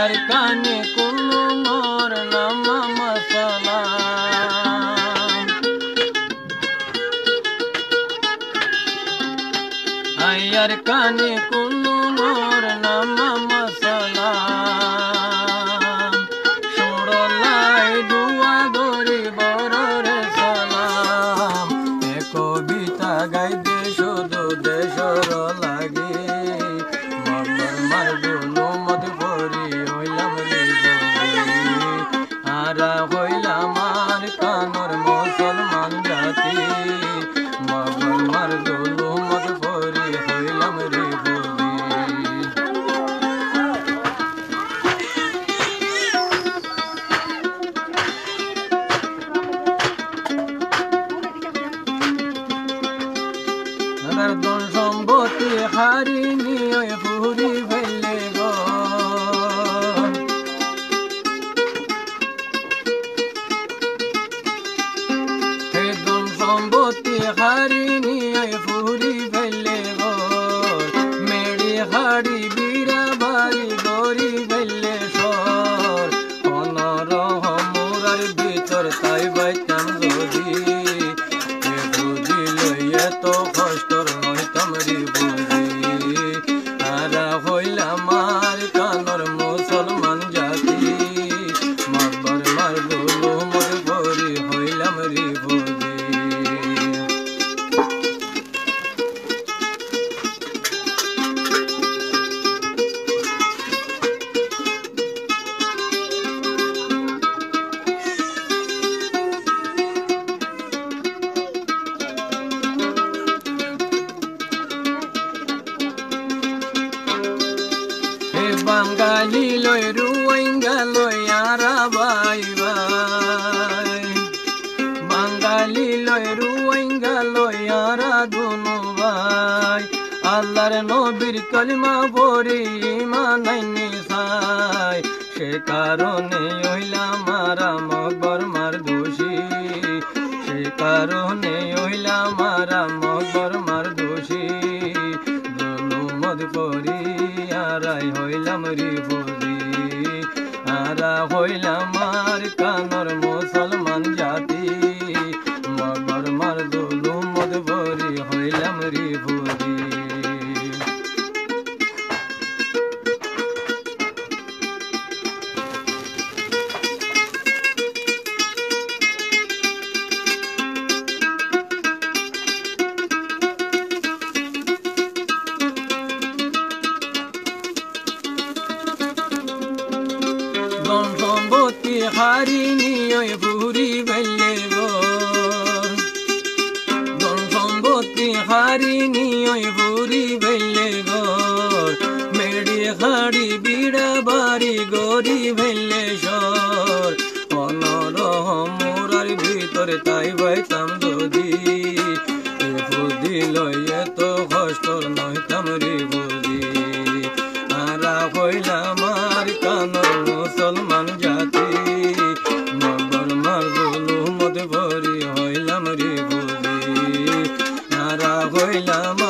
আয়ার কানে কুলু মোর নামা সালাম আয়ার কানে কুলু মোর নামা সালাম সুরলাই দুয়া দরি বররে সালাম এ কবিতা গাই দে শুধু দেশর লাগি মগর মারগুলো মত ভরি হইলাম রে আরা হইলাম আর কানর মুসলমান জাতি মগর মারগুলো মত ভরি হইলাম রে দন সম্পত্তি হারিনি ফুরি ফেলে গো হে দন সম্পত্তি হারিনি ফুরি ফেলে গো মেড়ি হাড়ি বিড়া বাড়ি গরি ফেলে সর অনরহ মোরার ভিতর তাই বাইতাম যদি এত কষ্টর নইতাম রে বুঝি আরা হইলাম আর কানর মুসলমান জাতি মগর মারগুলো মোর ভরি হইলাম রে বুঝি বাঙালি লয় রুইঙ্গা লয় আরা বাই বাই বাঙালি লয় রুইঙ্গা লয় আরা দুনু ভাই আল্লাহর নবীর কলিমা পড়ি ঈমান আইনি সাই সে কারণে হইলাম মারা মগর মার দোষী সে কারণে হইলাম মারা মগর মার দোষী জুলুমত করি আরাই হইলাম রে বুঝি আরা হইলাম আর কানর মুসলমান জাতি মগর মার জুলুমত ভরি হইলাম রে বুঝি ধন সম্পত্তি হারিনি ফুরি ফেলে গো ধন সম্পত্তি হারিনি ফুরি ফেলে গো মেড়ি হাড়ি বিড়া বাড়ি গরি ফেলে সর অনরহ মোরার ভিতরে তাই বাইতাম যদি বুদ্ধি লই এত কষ্ট নইতাম রে বুঝি আরা হইলাম আর কানর মুসলমান জাতি মগর মারগুলো মত ভরি হইলাম রে বুঝি আরা হইলাম